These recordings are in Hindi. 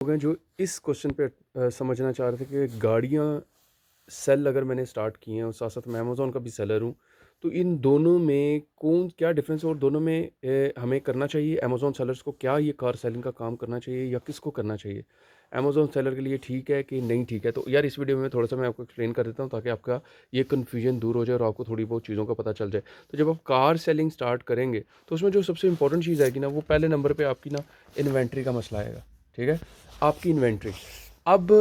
लोग हैं जो इस क्वेश्चन पे समझना चाह रहे थे कि गाड़ियाँ सेल अगर मैंने स्टार्ट की हैं और साथ साथ मैं अमेज़न का भी सेलर हूँ, तो इन दोनों में कौन क्या डिफ़रेंस है और दोनों में हमें करना चाहिए अमेज़न सेलर्स को क्या ये कार सेलिंग का काम करना चाहिए या किसको करना चाहिए? अमेज़न सेलर के लिए ठीक है कि नहीं ठीक है? तो यार इस वीडियो में थोड़ा-सा मैं आपको एक्सप्लेन कर देता हूँ ताकि आपका ये कन्फ्यूजन दूर हो जाए और आपको थोड़ी बहुत चीज़ों का पता चल जाए। तो जब आप कार सेलिंग स्टार्ट करेंगे, तो उसमें जो सबसे इम्पोर्टेंट चीज़ आएगी ना, वो पहले नंबर पे आपकी ना इन्वेंटरी का मसला आएगा, ठीक है? आपकी इन्वेंटरी। अब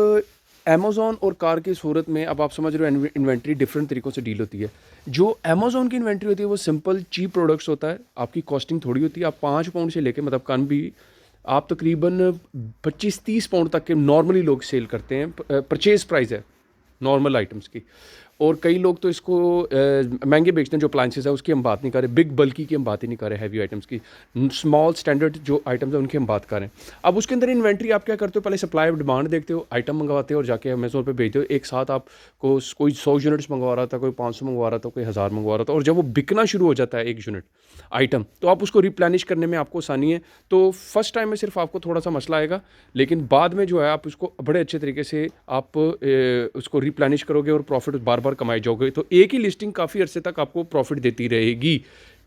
अमेज़न और कार की सूरत में अब आप समझ रहे हो इन्वेंटरी डिफरेंट तरीक़ों से डील होती है। जो अमेज़न की इन्वेंटरी होती है वो सिंपल चीप प्रोडक्ट्स होता है, आपकी कॉस्टिंग थोड़ी होती है। आप 5 पाउंड से लेके मतलब कन भी आप तकरीबन 25-30 पाउंड तक के नॉर्मली लोग सेल करते हैं। परचेज़ प्राइस है नॉर्मल आइटम्स की। और कई लोग तो इसको महंगे बेचते हैं, जो अप्लायंसेस है उसकी हम बात नहीं कर रहे, बिग बल्की की हम बात ही नहीं कर रहे, हैवी आइटम्स की। स्मॉल स्टैंडर्ड जो आइटम्स हैं उनकी हम बात कर रहे हैं। अब उसके अंदर इन्वेंट्री आप क्या करते हो, पहले सप्लाई और डिमांड देखते हो, आइटम मंगवाते हो और जाके अमेज़न पे भेजते हो। एक साथ आपको कोई 100 यूनिट्स मंगवा रहा था, कोई 500 मंगवा रहा था, कोई 1000 मंगवा रहा था, और जब वो बिकना शुरू हो जाता है 1 यूनिट आइटम, तो आप उसको रिप्लेनिश करने में आपको आसानी है। तो फर्स्ट टाइम में सिर्फ आपको थोड़ा सा मसला आएगा, लेकिन बाद में जो है आप उसको बड़े अच्छे तरीके से आप उसको रिप्लेनिश करोगे और प्रॉफिट बार बार कमाए जाओगे। तो एक ही लिस्टिंग काफ़ी अरसे तक आपको प्रॉफिट देती रहेगी,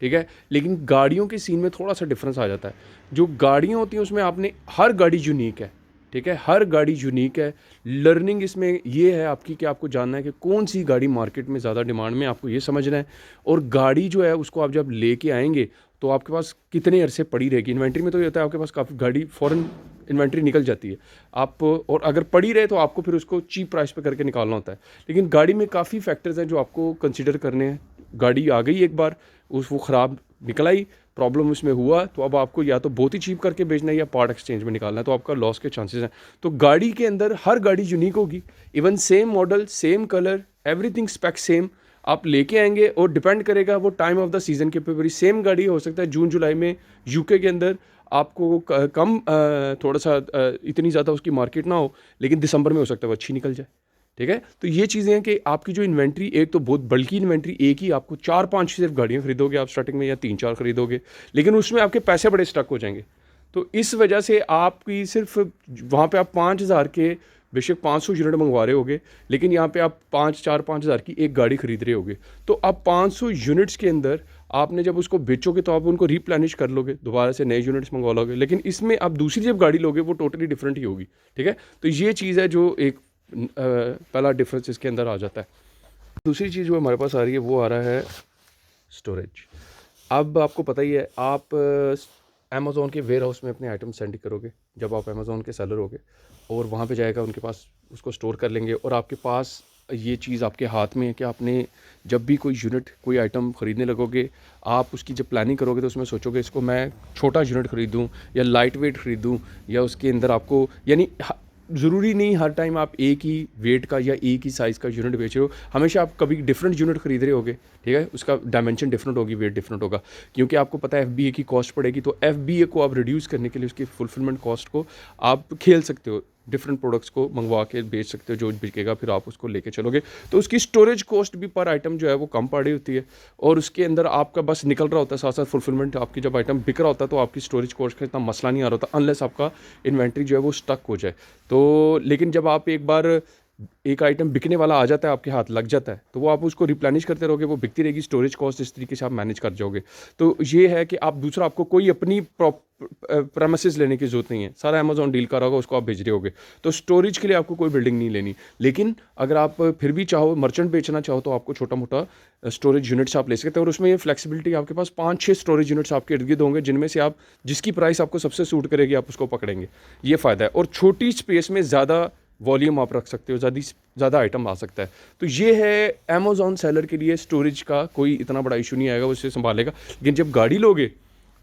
ठीक है। लेकिन गाड़ियों के सीन में थोड़ा सा डिफरेंस आ जाता है। जो गाड़ियाँ होती हैं उसमें आपने हर गाड़ी यूनिक है, ठीक है, हर गाड़ी यूनिक है। लर्निंग इसमें ये है आपकी कि आपको जानना है कि कौन सी गाड़ी मार्केट में ज़्यादा डिमांड में, आपको ये समझना है। और गाड़ी जो है उसको आप जब लेके आएंगे तो आपके पास कितने अरसे पड़ी रहेगी। इन्वेंट्री में तो ये होता है आपके पास काफ़ी गाड़ी फ़ौरन इन्वेंट्री निकल जाती है आप, और अगर पड़ी रहे तो आपको फिर उसको चीप प्राइस पे करके निकालना होता है। लेकिन गाड़ी में काफ़ी फैक्टर्स हैं जो आपको कंसिडर करने हैं। गाड़ी आ गई एक बार, वो ख़राब निकल आई, प्रॉब्लम उसमें हुआ, तो अब आपको या तो बहुत ही चीप करके बेचना है या पार्ट एक्सचेंज में निकालना है, तो आपका लॉस के चांसेस हैं। तो गाड़ी के अंदर हर गाड़ी यूनिक होगी, even same model, same colour, everything spec same आप लेके आएंगे, और डिपेंड करेगा वो टाइम ऑफ द सीज़न के ऊपर। सेम गाड़ी हो सकता है जून जुलाई में यूके के अंदर आपको कम थोड़ा सा इतनी ज़्यादा उसकी मार्केट ना हो, लेकिन दिसंबर में हो सकता है वो अच्छी निकल जाए, ठीक है। तो ये चीज़ें हैं कि आपकी जो इन्वेंट्री, एक तो बहुत बल्कि इन्वेंट्री, एक ही आपको 4-5 सिर्फ गाड़ियाँ खरीदोगे आप स्टार्टिंग में, या 3-4 खरीदोगे, लेकिन उसमें आपके पैसे बड़े स्टक हो जाएंगे। तो इस वजह से आपकी सिर्फ वहाँ पे आप 5,000 के बेशक 500 यूनिट मंगवा रहे होगे, लेकिन यहाँ पे आप 5,000 की एक गाड़ी खरीद रहे होगे। तो अब 500 यूनिट्स के अंदर आपने जब उसको बेचोगे तो आप उनको रिप्लेनिश कर लोगे, दोबारा से नए यूनिट्स मंगवा लोगे, लेकिन इसमें आप दूसरी जब गाड़ी लोगे वो टोटली डिफरेंट ही होगी, ठीक है। तो ये चीज़ है जो एक पहला डिफरेंस इसके अंदर आ जाता है। दूसरी चीज़ जो हमारे पास आ रही है वो आ रहा है स्टोरेज। अब आपको पता ही है, आप अमेज़न के वेयर हाउस में अपने आइटम सेंड करोगे, जब आप अमेज़न के सेलर होगे, और वहाँ पे जाएगा, उनके पास उसको स्टोर कर लेंगे, और आपके पास ये चीज़ आपके हाथ में है कि आपने जब भी कोई यूनिट, कोई आइटम ख़रीदने लगोगे, आप उसकी जब प्लानिंग करोगे तो उसमें सोचोगे इसको मैं छोटा यूनिट ख़रीदूँ या लाइट वेट ख़रीदूँ, या उसके अंदर आपको यानी ज़रूरी नहीं हर टाइम आप एक ही वेट का या एक ही साइज़ का यूनिट बेच रहे हो। हमेशा आप कभी डिफरेंट यूनिट खरीद रहे होगे, ठीक है, उसका डायमेंशन डिफरेंट होगी, वेट डिफरेंट होगा, क्योंकि आपको पता है एफबीए की कॉस्ट पड़ेगी। तो एफबीए को आप रिड्यूस करने के लिए उसकी फुलफिलमेंट कॉस्ट को आप खेल सकते हो, डिफरेंट प्रोडक्ट्स को मंगवा के बेच सकते हो, जो बिकेगा फिर आप उसको लेके चलोगे। तो उसकी स्टोरेज कॉस्ट भी पर आइटम जो है वो कम पड़ रही होती है, और उसके अंदर आपका बस निकल रहा होता है साथ साथ फुलफिलमेंट। आपकी जब आइटम बिक रहा होता है तो आपकी स्टोरेज कॉस्ट का इतना मसला नहीं आ रहा होता, अनलेस आपका इन्वेंट्री जो है वो स्टक हो जाए। तो लेकिन जब आप एक बार एक आइटम बिकने वाला आ जाता है, आपके हाथ लग जाता है, तो वो आप उसको रिप्लेनिश करते रहोगे, वो बिकती रहेगी, स्टोरेज कॉस्ट इस तरीके से आप मैनेज कर जाओगे। तो ये है कि आप दूसरा, आपको कोई अपनी प्रेमिसेस लेने की जरूरत नहीं है, सारा अमेज़न डील कर रहा होगा, उसको आप भेज रहे होगे। तो स्टोरेज के लिए आपको कोई बिल्डिंग नहीं लेनी। लेकिन अगर आप फिर भी चाहो, मर्चेंट बेचना चाहो, तो आपको छोटा मोटा स्टोरेज यूनिट्स आप ले सकते हैं, और उसमें ये फ्लेक्सिबिलिटी, आपके पास 5-6 स्टोरेज यूनिट्स आपके इर्द गिर्द होंगे, जिनमें से आप जिसकी प्राइस आपको सबसे सूट करेगी आप उसको पकड़ेंगे। ये फ़ायदा है, और छोटी स्पेस में ज़्यादा वॉल्यूम आप रख सकते हो, ज़्यादा आइटम आ सकता है। तो ये है अमेज़न सेलर के लिए स्टोरेज का कोई इतना बड़ा इशू नहीं आएगा, वो इसे संभालेगा। लेकिन जब गाड़ी लोगे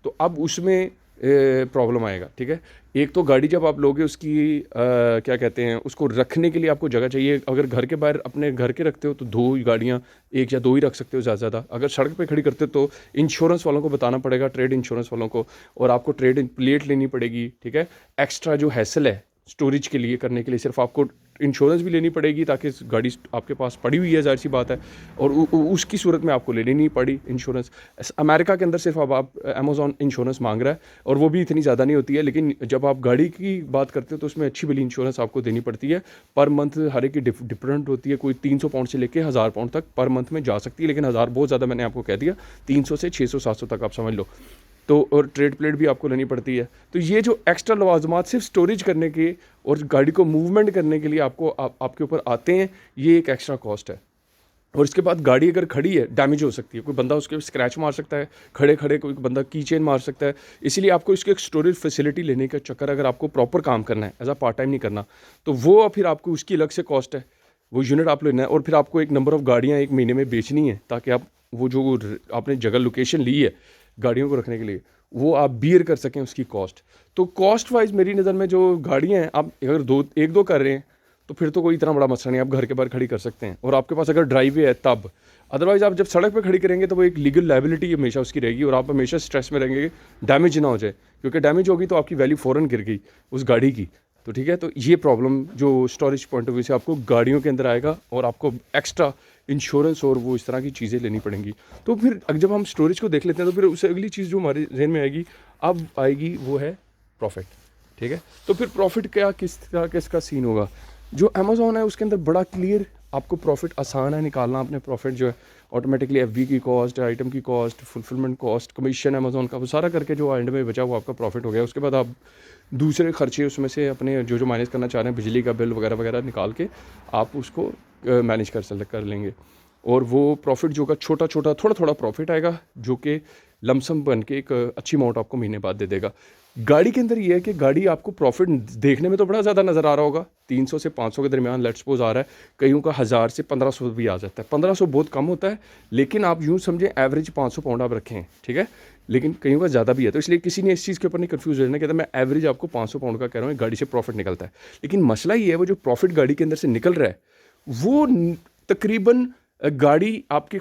तो अब उसमें प्रॉब्लम आएगा, ठीक है। एक तो गाड़ी जब आप लोगे उसकी क्या कहते हैं, उसको रखने के लिए आपको जगह चाहिए। अगर घर के बाहर अपने घर के रखते हो तो 2 गाड़ियाँ, 1 या 2 ही रख सकते हो ज़्यादा से ज़्यादा। अगर सड़क पे खड़ी करते हो तो इंश्योरेंस वालों को बताना पड़ेगा, ट्रेड इंश्योरेंस वालों को, और आपको ट्रेड प्लेट लेनी पड़ेगी, ठीक है। एक्स्ट्रा जो हैसल है स्टोरेज के लिए करने के लिए सिर्फ आपको इंश्योरेंस भी लेनी पड़ेगी, ताकि गाड़ी आपके पास पड़ी हुई है, ज़ाहिर सी बात है, और उसकी सूरत में आपको लेनी नहीं पड़ी इंश्योरेंस। अमेरिका के अंदर सिर्फ अब आप अमेज़ॉन इंश्योरेंस मांग रहा है, और वो भी इतनी ज़्यादा नहीं होती है, लेकिन जब आप गाड़ी की बात करते हो तो उसमें अच्छी वाली इंश्योरेंस आपको देनी पड़ती है। पर मंथ हर एक की डिफरेंट होती है, कोई 300 पाउंड से लेकर 1000 पाउंड तक पर मंथ में जा सकती है, लेकिन 1000 बहुत ज़्यादा मैंने आपको कह दिया, 300 से 600 700 तक आप समझ लो। तो और ट्रेड प्लेट भी आपको लेनी पड़ती है। तो ये जो एक्स्ट्रा लवाजमात सिर्फ स्टोरेज करने के और गाड़ी को मूवमेंट करने के लिए आपके ऊपर आते हैं, ये एक एक्स्ट्रा कॉस्ट है। और इसके बाद गाड़ी अगर खड़ी है, डैमेज हो सकती है, कोई बंदा उसके स्क्रैच मार सकता है, खड़े खड़े कोई बंदा की चेन मार सकता है। इसीलिए आपको इसकी एक स्टोरेज फैसिलिटी लेने का चक्कर, अगर आपको प्रॉपर काम करना है, एज अ पार्ट टाइम नहीं करना, तो वो फिर आपको उसकी अलग से कॉस्ट है, वो यूनिट आप लेना है। और फिर आपको एक नंबर ऑफ़ गाड़ियाँ एक महीने में बेचनी है, ताकि आप वो जो आपने जगह लोकेशन ली है गाड़ियों को रखने के लिए, वो आप बियर कर सकें उसकी कॉस्ट। तो कॉस्ट वाइज मेरी नज़र में जो गाड़ियाँ हैं, आप अगर एक दो कर रहे हैं तो फिर तो कोई इतना बड़ा मसला नहीं, आप घर के बाहर खड़ी कर सकते हैं, और आपके पास अगर ड्राइववे है तब। अदरवाइज़ आप जब सड़क पे खड़ी करेंगे तो वो एक लीगल लायबिलिटी हमेशा उसकी रहेगी, और आप हमेशा स्ट्रेस में रहेंगे डैमेज ना हो जाए, क्योंकि डैमेज होगी तो आपकी वैल्यू फ़ौरन गिर गई उस गाड़ी की। तो ठीक है, तो ये प्रॉब्लम जो स्टोरेज पॉइंट ऑफ व्यू से आपको गाड़ियों के अंदर आएगा, और आपको एक्स्ट्रा इंश्योरेंस और वो इस तरह की चीज़ें लेनी पड़ेंगी। तो फिर जब हम स्टोरेज को देख लेते हैं, तो फिर उससे अगली चीज़ जो हमारे जहन में आएगी अब आएगी, वो है प्रॉफिट। ठीक है, तो फिर प्रॉफिट क्या, किस तरह का इसका सीन होगा। जो अमेज़ॉन है उसके अंदर बड़ा क्लियर आपको प्रॉफिट आसान है निकालना। अपने प्रॉफिट जो है ऑटोमेटिकली एफबी की कॉस्ट, आइटम की cost, fulfilment cost, commission Amazon का, वो सारा करके जो एंड में बचा वो आपका प्रॉफिट हो गया। उसके बाद आप दूसरे खर्चे उसमें से अपने जो माइनस करना चाह रहे हैं, बिजली का बिल वगैरह वगैरह निकाल के आप उसको मैनेज कर लेंगे। और वो प्रॉफिट जो का छोटा छोटा थोड़ा थोड़ा प्रॉफिट आएगा, जो कि लमसम बन के एक अच्छी अमाउंट आपको महीने बाद दे देगा। गाड़ी के अंदर ये है कि गाड़ी आपको प्रॉफिट देखने में तो बड़ा ज़्यादा नज़र आ रहा होगा, 300 से 500 के दरमियान लेट्स सपोज आ रहा है, कईयों का 1000 से 1500 भी आ जाता है। 1500 बहुत कम होता है, लेकिन आप यूँ समझें एवरेज 500 पाउंड आप रखें, ठीक है, लेकिन कईयों का ज़्यादा भी है। तो इसलिए किसी ने इस चीज़ के ऊपर नहीं कन्फ्यूज रहना, कहता मैं एवरेज आपको 500 पाउंड का कह रहा हूँ, गाड़ी से प्रॉफिट निकलता है। लेकिन मसला ये है, वो जो प्रॉफिट गाड़ी के अंदर से निकल रहा है, वो तकरीबन गाड़ी आपके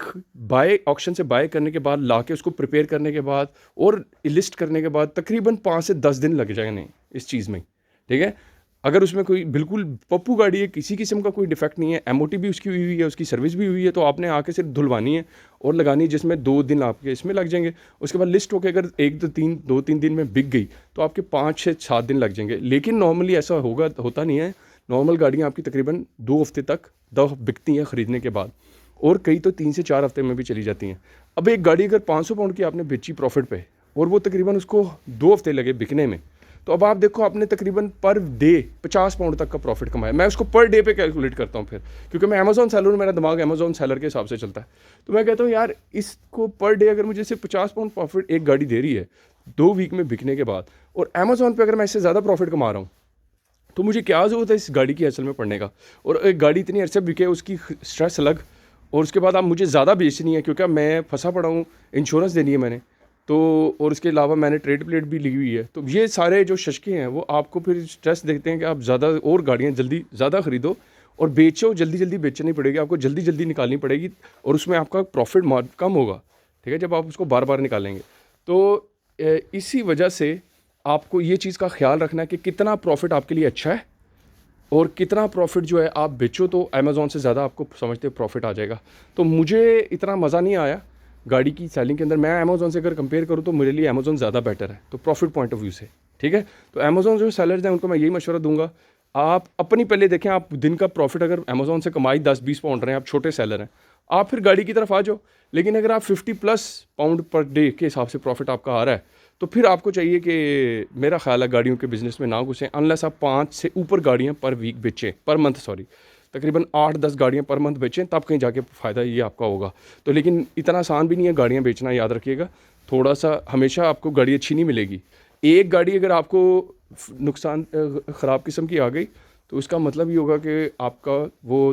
बाय ऑक्शन से बाय करने के बाद, लाके उसको प्रिपेयर करने के बाद और लिस्ट करने के बाद तकरीबन 5 से 10 दिन लग जाएंगे इस चीज़ में। ठीक है, अगर उसमें कोई बिल्कुल पप्पू गाड़ी है, किसी किस्म का कोई डिफेक्ट नहीं है, एमओटी भी उसकी हुई है, उसकी सर्विस भी हुई है, तो आपने आके सिर्फ धुलवानी है और लगानी है, जिसमें 2 दिन आपके इसमें लग जाएंगे। उसके बाद लिस्ट होकर अगर 2-3 दिन में बिक गई तो आपके 5 से 7 दिन लग जाएंगे। लेकिन नॉर्मली ऐसा होता नहीं है। नॉर्मल गाड़ियाँ आपकी तकरीबन 2 हफ्ते तक बिकती हैं ख़रीदने के बाद, और कई तो 3 से 4 हफ्ते में भी चली जाती हैं। अब एक गाड़ी अगर 500 पाउंड की आपने बेची प्रॉफिट पे, और वो तकरीबन उसको 2 हफ्ते लगे बिकने में, तो अब आप देखो आपने तकरीबन पर डे 50 पाउंड तक का प्रॉफिट कमाया। मैं उसको पर डे पे कैलकुलेट करता हूँ फिर, क्योंकि मैं अमेज़ॉन सेलर हूँ, मेरा दिमाग अमेज़ॉन सेलर के हिसाब से चलता है। तो मैं कहता हूँ यार, इसको पर डे अगर मुझे सिर्फ 50 पाउंड प्रॉफिट एक गाड़ी दे रही है 2 वीक में बिकने के बाद, और अमेज़ॉन पर अगर मैं इससे ज़्यादा प्रॉफिट कमा रहा हूँ, तो मुझे क्या ज़रूरत है इस गाड़ी की असल में पढ़ने का। और एक गाड़ी इतनी अरसे बिके, उसकी स्ट्रेस अलग, और उसके बाद आप मुझे ज़्यादा बेचनी है, क्योंकि मैं फंसा पड़ा हूँ, इंश्योरेंस देनी है मैंने तो, और उसके अलावा मैंने ट्रेड प्लेट भी ली हुई है। तो ये सारे जो शशके हैं वो आपको फिर स्ट्रेस देते हैं कि आप ज़्यादा और गाड़ियाँ जल्दी ज़्यादा ख़रीदो और बेचो, जल्दी जल्दी बेचनी पड़ेगी आपको, जल्दी जल्दी निकालनी पड़ेगी, और उसमें आपका प्रॉफिट कम होगा। ठीक है, जब आप उसको बार बार निकालेंगे। तो इसी वजह से आपको ये चीज़ का ख्याल रखना है कि कितना प्रॉफिट आपके लिए अच्छा है, और कितना प्रॉफिट जो है आप बेचो तो अमेज़ॉन से ज़्यादा आपको समझते प्रॉफिट आ जाएगा। तो मुझे इतना मज़ा नहीं आया गाड़ी की सेलिंग के अंदर। मैं अमेज़ॉन से अगर कंपेयर करूँ तो मेरे लिए अमेज़ॉन ज़्यादा बेटर है, तो प्रॉफिट पॉइंट ऑफ व्यू से। ठीक है, तो अमेज़ॉन जो सेलर्स हैं उनको मैं यही मशवरा दूंगा, आप अपनी पहले देखें, आप दिन का प्रॉफिट अगर अमेज़ॉन से कमाई 10-20 पाउंड रहे हैं, आप छोटे सेलर हैं, आप फिर गाड़ी की तरफ आ जाओ। लेकिन अगर आप 50+ पाउंड पर डे के हिसाब से प्रॉफिट आपका आ रहा है, तो फिर आपको चाहिए कि मेरा ख्याल है गाड़ियों के बिज़नेस में ना घुसें, अनलेस आप 5 से ऊपर गाड़ियाँ पर वीक बेचें, पर मंथ सॉरी, तकरीबन 8-10 गाड़ियाँ पर मंथ बेचें, तब कहीं जाके फ़ायदा ये आपका होगा। तो लेकिन इतना आसान भी नहीं है गाड़ियाँ बेचना, याद रखिएगा। थोड़ा सा हमेशा आपको गाड़ी अच्छी नहीं मिलेगी। एक गाड़ी अगर आपको नुकसान ख़राब किस्म की आ गई, तो उसका मतलब ये होगा कि आपका वो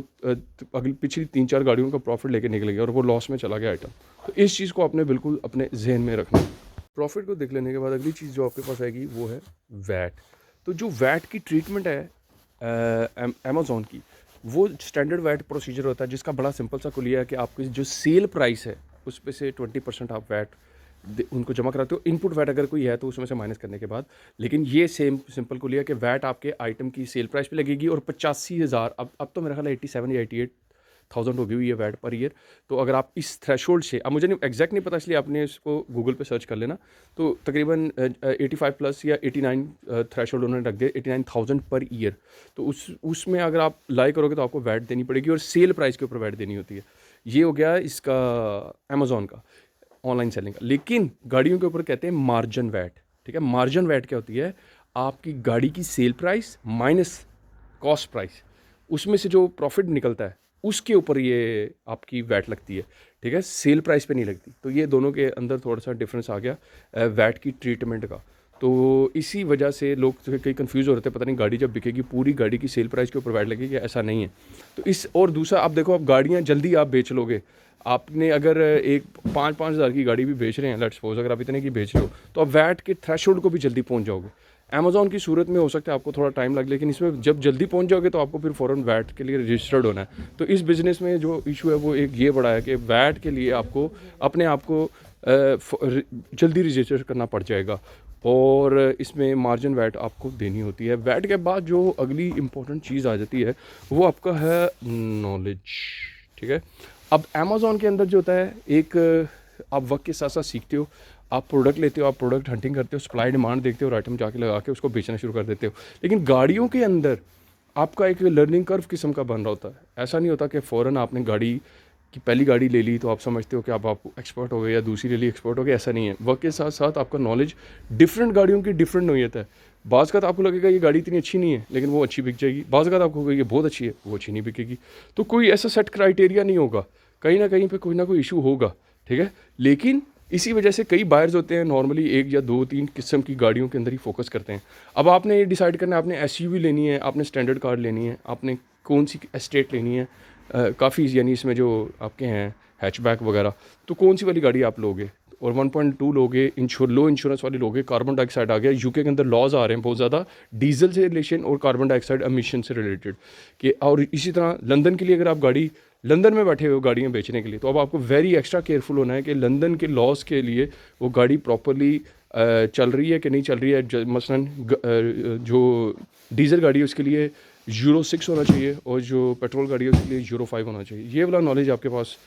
अगली पिछली 3-4 गाड़ियों का प्रॉफिट लेके निकल गया और वो लॉस में चला गया आइटम। तो इस चीज़ को आपने बिल्कुल अपने जहन में रखना। प्रॉफिट को देख लेने के बाद अगली चीज़ जो आपके पास आएगी वो है वैट। तो जो वैट की ट्रीटमेंट है अमेज़ॉन की, वो स्टैंडर्ड वैट प्रोसीजर होता है, जिसका बड़ा सिंपल सा कुलिया है कि आपकी जो सेल प्राइस है उस पे से 20% आप वैट उनको जमा कराते हो। इनपुट वैट अगर कोई है तो उसमें से माइनस करने के बाद, लेकिन ये सेम सिंपल को लिया कि वैट आपके आइटम की सेल प्राइस पे लगेगी और 85,000, अब तो मेरा ख्याल है 87 या 88,000 हो गई हुई है वैट पर ईयर। तो अगर आप इस थ्रेशोल्ड से, अब मुझे नहीं एग्जैक्ट नहीं पता इसलिए आपने इसको गूगल पे सर्च कर लेना, तो तकरीबन 85 प्लस या 89 थ्रेशोल्ड उन्होंने रख दिया, 89,000 पर ईयर। तो उसमें अगर आप लाई करोगे तो आपको वैट देनी पड़ेगी और सेल प्राइस के ऊपर वैट देनी होती है। ये हो गया इसका अमेज़ॉन का ऑनलाइन सेलिंग का। लेकिन गाड़ियों के ऊपर कहते हैं मार्जिन वैट। ठीक है, मार्जिन वैट क्या होती है? आपकी गाड़ी की sale price minus cost price, उसमें से जो प्रॉफिट निकलता है उसके ऊपर ये आपकी वैट लगती है। ठीक है, सेल प्राइस पे नहीं लगती। तो ये दोनों के अंदर थोड़ा सा डिफरेंस आ गया वैट की ट्रीटमेंट का। तो इसी वजह से लोग कई कंफ्यूज हो रहे थे, पता नहीं गाड़ी जब बिकेगी पूरी गाड़ी की सेल प्राइस के ऊपर वैट लगेगी, ऐसा नहीं है। तो इस और दूसरा आप देखो, आप गाड़ियाँ जल्दी आप बेच लोगे। आपने अगर एक 5,000 की गाड़ी भी बेच रहे हैं, लेट्स सपोज अगर आप इतने की बेच रहे हो, तो आप वैट के थ्रेशोल्ड को भी जल्दी पहुंच जाओगे। अमेज़ॉन की सूरत में हो सकता है आपको थोड़ा टाइम लगे, लेकिन इसमें जब जल्दी पहुंच जाओगे तो आपको फिर फ़ौरन वैट के लिए रजिस्टर्ड होना है। तो इस बिज़नेस में जो इशू है वो एक ये बड़ा है कि वैट के लिए आपको अपने आप को जल्दी रजिस्टर करना पड़ जाएगा और इसमें मार्जिन वैट आपको देनी होती है। वैट के बाद जो अगली इम्पोर्टेंट चीज़ आ जाती है वो आपका है नॉलेज। ठीक है, अब अमेज़ॉन के अंदर जो होता है, एक आप वक्त के साथ साथ सीखते हो, आप प्रोडक्ट लेते हो, आप प्रोडक्ट हंटिंग करते हो, सप्लाई डिमांड देखते हो और आइटम जाके लगा के उसको बेचना शुरू कर देते हो। लेकिन गाड़ियों के अंदर आपका एक लर्निंग कर्व किस्म का बन रहा होता है। ऐसा नहीं होता कि फ़ौरन आपने गाड़ी की पहली गाड़ी ले ली तो आप समझते हो कि आप एक्सपर्ट हो गए या दूसरी ले ली एक्सपर्ट हो गए, ऐसा नहीं है। वक्त के साथ साथ आपका नॉलेज डिफरेंट गाड़ियों की डिफरेंट नोयत है। बाज़ का आपको लगेगा ये गाड़ी इतनी अच्छी नहीं है लेकिन वो अच्छी बिक जाएगी, बाज़ का आपको लगेगा ये बहुत अच्छी है, वो अच्छी नहीं बिकेगी। तो कोई ऐसा सेट क्राइटेरिया नहीं होगा, कहीं पे कोई ना कोई इशू होगा। ठीक है, लेकिन इसी वजह से कई बायर्स होते हैं नॉर्मली एक या दो तीन किस्म की गाड़ियों के अंदर ही फोकस करते हैं। अब आपने ये डिसाइड करना है, आपने एसयूवी लेनी है, आपने स्टैंडर्ड कार लेनी है, आपने कौन सी एस्टेट लेनी है, काफ़ी यानी इसमें जो आपके हैं हैचबैक वगैरह, तो कौन सी वाली गाड़ी आप लोगे? और 1.2 लोगे, लो इंश्योरेंस वाली लोगे, कार्बन डाइऑक्साइड आ गया, यूके के अंदर लॉज आ रहे हैं बहुत ज़्यादा डीजल से रिलेशन और कार्बन डाइऑक्साइड एमिशन से रिलेटेड कि। और इसी तरह लंदन के लिए अगर आप गाड़ी लंदन में बैठे हुए हो गाड़ियाँ बेचने के लिए, तो अब आपको वेरी एक्स्ट्रा केयरफुल होना है कि लंदन के लॉज के लिए वो गाड़ी प्रॉपरली चल रही है कि नहीं चल रही है। मसलन जो डीजल गाड़ी है उसके लिए यूरो 6 होना चाहिए और जो पेट्रोल गाड़ी है उसके लिए यूरो 5 होना चाहिए। ये वाला नॉलेज आपके पास,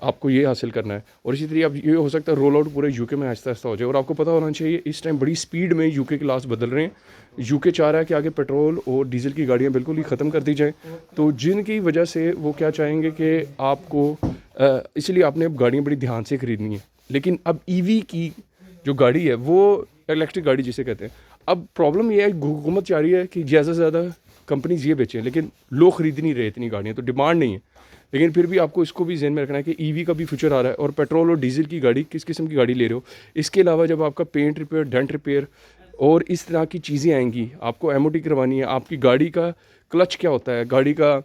आपको ये हासिल करना है। और इसी तरीके अब ये हो सकता है रोल आउट पूरे यूके में आहिस्ता आहिस्ता हो जाए। और आपको पता होना चाहिए इस टाइम बड़ी स्पीड में यूके के लास्ट बदल रहे हैं। यूके चाह रहा है कि आगे पेट्रोल और डीजल की गाड़ियाँ बिल्कुल ही ख़त्म कर दी जाएँ, तो जिनकी वजह से वो क्या चाहेंगे कि आपको इसलिए आपने अब गाड़ियाँ बड़ी ध्यान से ख़रीदनी है। लेकिन अब ईवी की जो गाड़ी है वो इलेक्ट्रिक गाड़ी जिसे कहते हैं, अब प्रॉब्लम ये है हुकूमत चाह रही है कि ज़्यादा से ज़्यादा कंपनीज ये बेचें, लेकिन लोग खरीद नहीं रहे इतनी गाड़ियाँ, तो डिमांड नहीं है। लेकिन फिर भी आपको इसको भी ज़हन में रखना है कि ईवी का भी फ्यूचर आ रहा है और पेट्रोल और डीजल की गाड़ी किस किस्म की गाड़ी ले रहे हो। इसके अलावा जब आपका पेंट रिपेयर, डेंट रिपेयर और इस तरह की चीज़ें आएंगी, आपको एमओटी करवानी है, आपकी गाड़ी का क्लच क्या होता है, गाड़ी का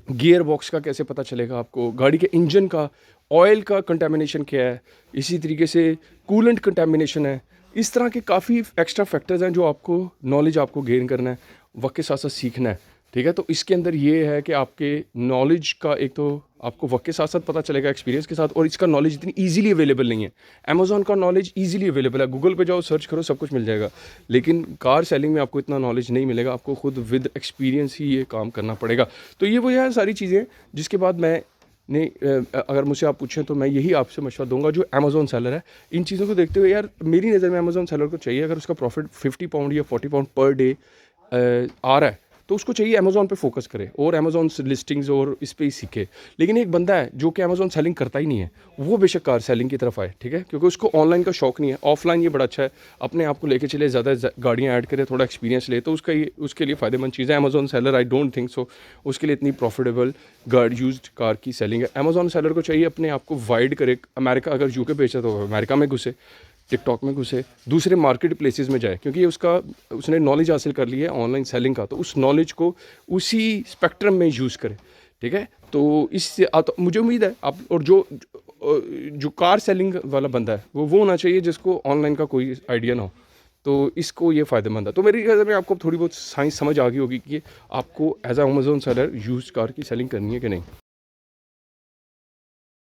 गियर बॉक्स का कैसे पता चलेगा आपको, गाड़ी के इंजन का ऑयल का कंटेमिनेशन क्या है, इसी तरीके से कूलेंट कंटेमिनेशन है। इस तरह के काफ़ी एक्स्ट्रा फैक्टर्स हैं जो आपको नॉलेज आपको गेन करना है, वक्त के साथ साथ सीखना है। ठीक है, तो इसके अंदर ये है कि आपके नॉलेज का एक तो आपको वक्त के साथ साथ पता चलेगा एक्सपीरियंस के साथ, और इसका नॉलेज इतनी इजीली अवेलेबल नहीं है। अमेज़ॉन का नॉलेज इजीली अवेलेबल है, गूगल पे जाओ सर्च करो सब कुछ मिल जाएगा। लेकिन कार सेलिंग में आपको इतना नॉलेज नहीं मिलेगा, आपको खुद विद एक्सपीरियंस ही ये काम करना पड़ेगा। तो ये वो यार सारी चीज़ें जिसके बाद मैं नहीं, अगर मुझसे आप पूछें तो मैं यही आपसे मशवरा दूंगा जो अमेज़ॉन सेलर है, इन चीज़ों को देखते हुए यार मेरी नज़र में अमेज़ॉन सेलर को चाहिए, अगर उसका प्रॉफिट 50 पाउंड या 40 पाउंड पर डे आ रहा है तो उसको चाहिए अमेज़ॉन पे फोकस करे और अमेज़ॉन लिस्टिंग्स और इस पे ही सीखे। लेकिन एक बंदा है जो कि अमेज़ॉन सेलिंग करता ही नहीं है, वो बेशक कार सेलिंग की तरफ आए। ठीक है, क्योंकि उसको ऑनलाइन का शौक नहीं है, ऑफलाइन ये बड़ा अच्छा है, अपने आप को लेके चले, ज़्यादा गाड़ियाँ ऐड करे, थोड़ा एक्सपीरियंस ले, तो उसके लिए फ़ायदेमंद चीज़ है। Amazon seller I don't think so उसके लिए इतनी प्रॉफिटेबल यूज्ड कार की सेलिंग है। अमेज़ॉन सेलर को चाहिए अपने आप को वाइड करे, अमेरिका अगर यूके बेचा तो अमेरिका में घुसे, टिकटॉक में घुसे, दूसरे मार्केट प्लेसेस में जाए, क्योंकि उसने नॉलेज हासिल कर ली है ऑनलाइन सेलिंग का, तो उस नॉलेज को उसी स्पेक्ट्रम में यूज़ करे। ठीक है, तो इससे तो मुझे उम्मीद है आप, और जो कार सेलिंग वाला बंदा है वो होना चाहिए जिसको ऑनलाइन का कोई आइडिया ना हो, तो इसको ये फ़ायदेमंद है। तो मेरी नज़र में आपको थोड़ी बहुत साइंस समझ आ गई होगी कि आपको as a Amazon seller used car की सेलिंग करनी है कि नहीं।